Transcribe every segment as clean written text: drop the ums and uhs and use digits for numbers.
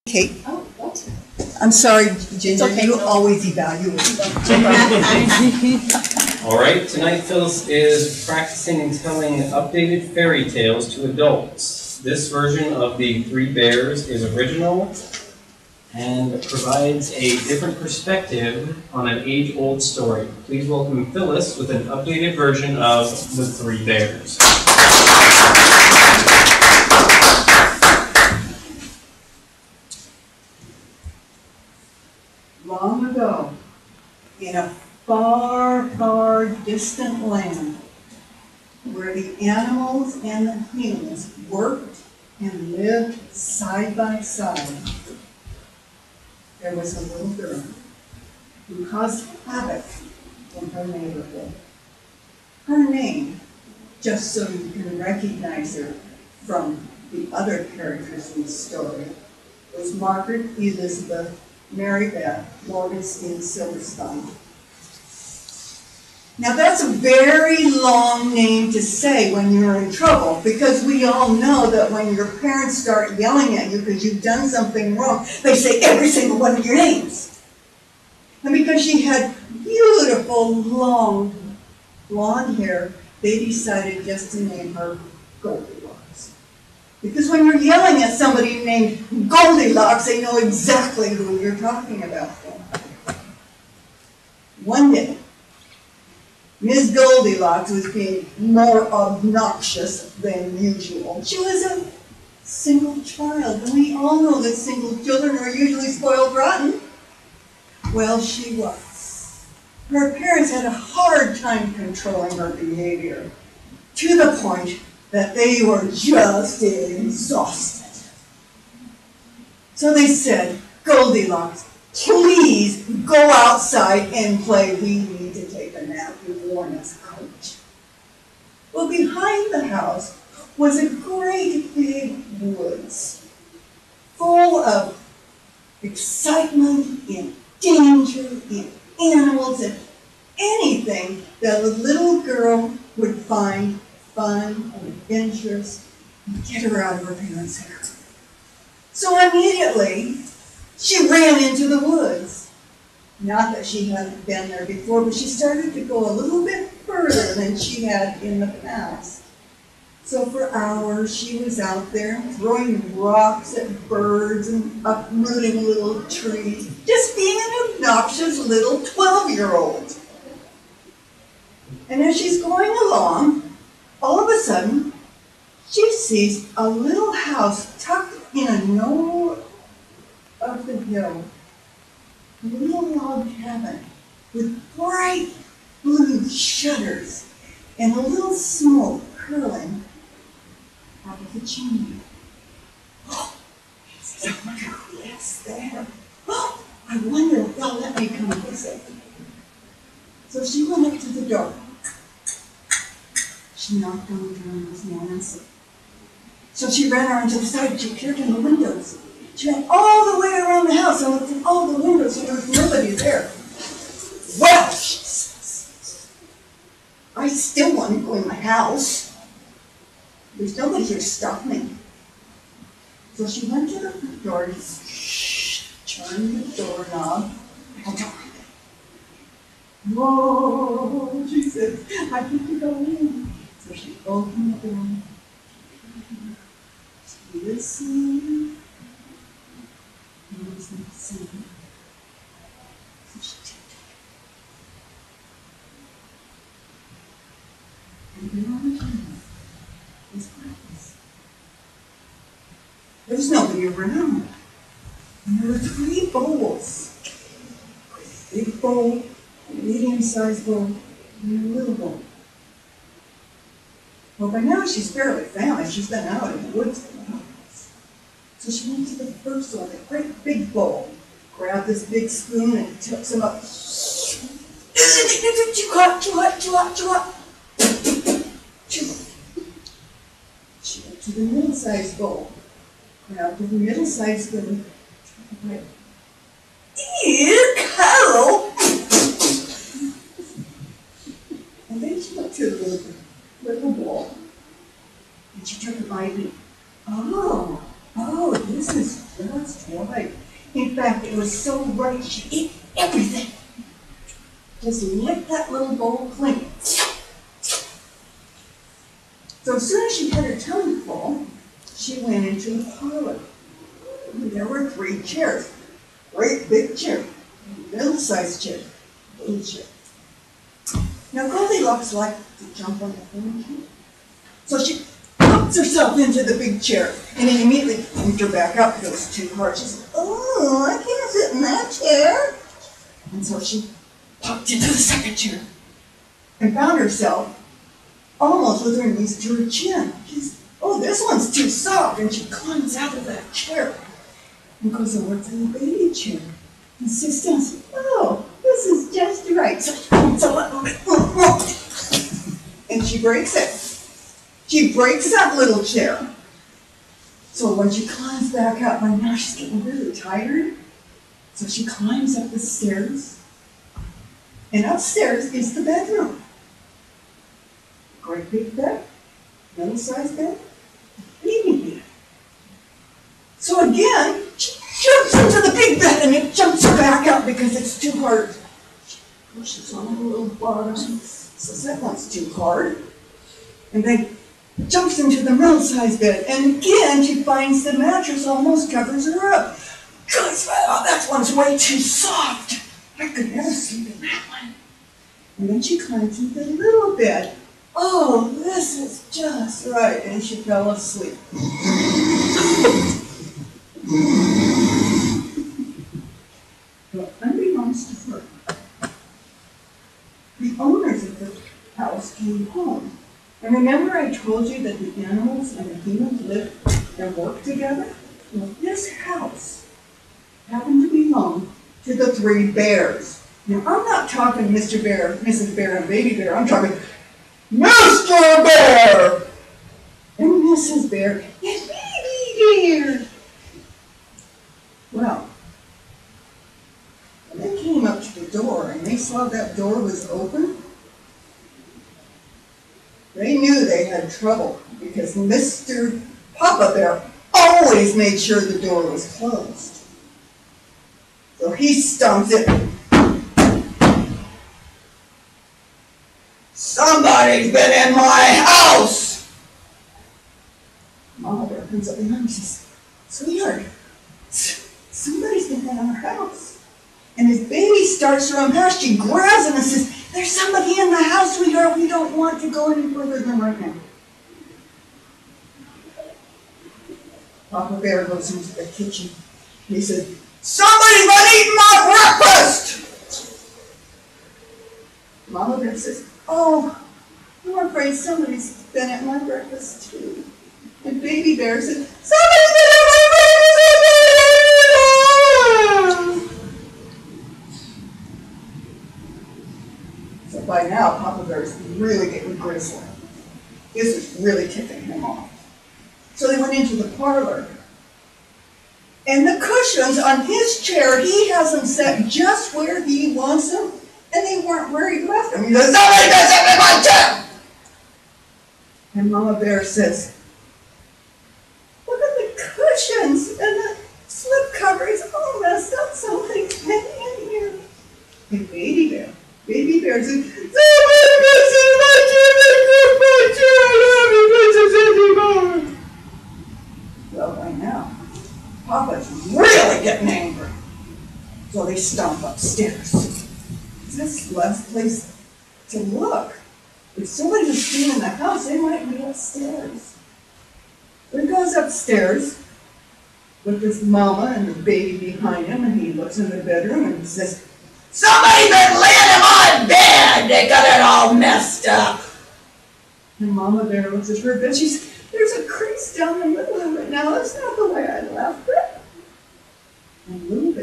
Kate, Oh, what? I'm sorry, Ginger, okay. you always evaluate. All right, tonight Phyllis is practicing telling updated fairy tales to adults. This version of the Three Bears is original and provides a different perspective on an age-old story. Please welcome Phyllis with an updated version of The Three Bears. Long ago, in a far, far distant land, where the animals and the humans worked and lived side by side, there was a little girl who caused havoc in her neighborhood. Her name, just so you can recognize her from the other characters in the story, was Margaret Elizabeth Mary Beth Morgenstein Silverstein. Now that's a very long name to say when you're in trouble, because we all know that when your parents start yelling at you because you've done something wrong, they say every single one of your names. And because she had beautiful, long, blonde hair, they decided just to name her Goldilocks. Because when you're yelling at somebody named Goldilocks, they know exactly who you're talking about. One day, Ms. Goldilocks was being more obnoxious than usual. She was a single child, and we all know that single children are usually spoiled rotten. Well, she was. Her parents had a hard time controlling her behavior, to the point that they were just exhausted. So they said, Goldilocks, please go outside and play. We need to take a nap. You've worn us out. Well, behind the house was a great big woods full of excitement and danger and animals and anything that a little girl would find fun and adventurous and get her out of her parents' hair. So immediately, she ran into the woods. Not that she hadn't been there before, but she started to go a little bit further than she had in the past. So for hours, she was out there throwing rocks at birds and uprooting little trees, just being an obnoxious little 12-year-old. And as she's going along, all of a sudden, she sees a little house tucked in a knoll of the hill. A little log cabin with bright blue shutters and a little smoke curling out of the chimney. Oh, someone who lives there. Oh, I wonder if they'll let me come visit. So she went up to the door. She knocked on the door and there was no answer. So she ran around to the side. She peered in the windows. She went all the way around the house and looked in all the windows and there was nobody there. Well, she says, I still want to go in my house. There's nobody here to stop me. So she went to the door, turned the doorknob, and whoa, she said, I need to go in. So she opened the door. She listened. There was no sound. So she tiptoed. And there on the counter was breakfast. There was nobody around. And there were 3 bowls. A big bowl, a medium-sized bowl, and a little bowl. Well, by now she's fairly famished. She's been out in the woods for hours. So she went to the first one, a great big bowl, grabbed this big spoon and took some up. Too hot, too hot, too hot, too hot. Too hot. She went to the middle-sized bowl, grabbed the middle-sized spoon, and dear Carol. And then she went to the little bowl, and she took a bite and, oh, this is just right. In fact, it was so right, she ate everything. Just licked that little bowl clean. So as soon as she had her tummy full, she went into the parlor. And there were 3 chairs. Great big chair, middle-sized chair, little chair. Now Goldilocks liked to jump on the furniture. So she puts herself into the big chair and then immediately moved her back up because it was too hard. She said, oh, I can't sit in that chair. And so she popped into the second chair and found herself almost with her knees to her chin. She said, oh, this one's too soft. And she climbs out of that chair and goes over to the baby chair and sits down and says, oh, this is just right. So she comes a little bit, and she breaks it. She breaks that little chair. So when she climbs back up, by now she's getting really tired. So she climbs up the stairs. And upstairs is the bedroom. Great big bed, middle-sized bed, baby bed. So again, she jumps into the big bed and it jumps her back up because it's too hard. She pushes on her little bottom, says that one's too hard. And then jumps into the middle-sized bed, and again she finds the mattress almost covers her up. Gosh, oh, that one's way too soft. I could never sleep in that one. And then she climbs into the little bed. Oh, this is just right, and she fell asleep. But unbeknownst to her, the owners of the house came home. And remember I told you that the animals and the humans live and work together? Well, this house happened to belong to the 3 bears. Now, I'm not talking Mr. Bear, Mrs. Bear, and Baby Bear. I'm talking Mr. Bear and Mrs. Bear and Baby Bear. Well, when they came up to the door and they saw that door was open, they knew they had trouble because Mr. Papa Bear always made sure the door was closed. So he stomps it. Somebody's been in my house! Mama Bear comes up behind him and says, sweetheart, somebody's been in our house. And his baby starts to run past. She grabs him and says, there's somebody in the house, sweetheart. We don't want to go any further than right now. Papa Bear goes into the kitchen. He said, somebody's been eating my breakfast! Mama Bear says, oh, I'm afraid somebody's been at my breakfast too. And Baby Bear said, somebody's been at my breakfast! So by now, Papa Bear's really getting grizzly. This is really tipping him off. So they went into the parlor. And the cushions on his chair, he has them set just where he wants them, and they weren't where he left them. He says, somebody been sitting in my chair! And Mama Bear says, look at the cushions and the slip cover is all messed up. Somebody's been in here. And Baby Bear says, somebody been sitting in my chair, they broke my chair, I don't have any places anymore. Well, by now, Papa's really getting angry. So they stomp upstairs. This is the last place to look. If somebody was seen in the house, they might be upstairs. But he goes upstairs with his mama and the baby behind him, and he looks in the bedroom and says, somebody's been laying in my bed! They got it all messed up! And Mama Bear looks at her bed. She says, there's a crease down the middle of it now. That's not the way I left it. And Little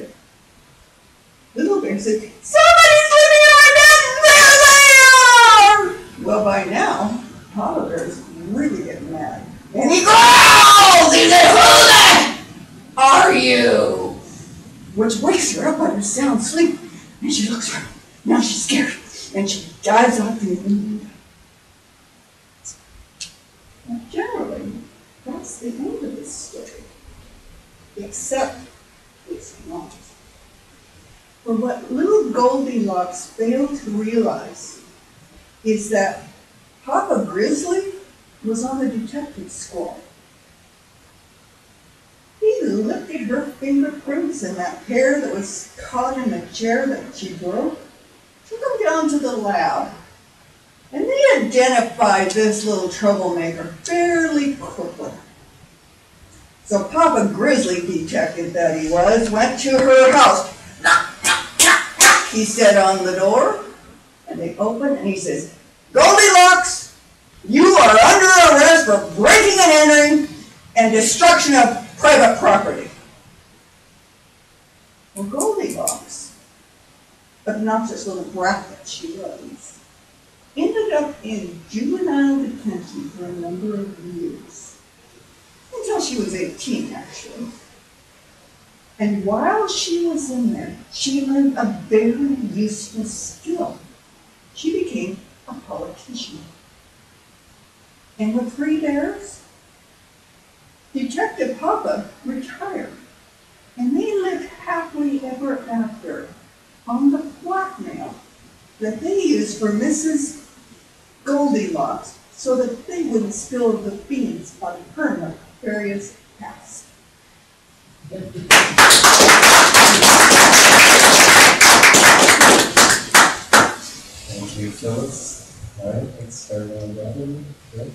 Bear said, somebody's living in my bed! There they are! Well, by now, Papa Bear's really getting mad. And he growls! He said, who the are you? Which wakes her up out of her sound sleep. And she looks around. Now she's scared. And she dives out the window. Now, generally, that's the end of this story. except it's not. For what little Goldilocks failed to realize is that Papa Grizzly was on a detective squad. He looked at her fingerprints and that hair that was caught in the chair that she broke, took them down to the lab, and they identified this little troublemaker fairly quickly. So Papa Grizzly detective that he was went to her house. Knock, knock, knock, knock, he said on the door, and they opened and he says, Goldilocks, you are under arrest for breaking and entering and destruction of private property. Well, Goldilocks, obnoxious little brat that she was, ended up in juvenile detention for a number of years. Until she was 18, actually. And while she was in there, she learned a very useful skill. She became a politician. And with 3 bears, Detective Papa retired. And they lived happily ever after on the blackmail that they used for Mrs. Goldilocks so that they wouldn't spill the beans on her nefarious past. Thank you, Phyllis. All right, let's start on that one. Good.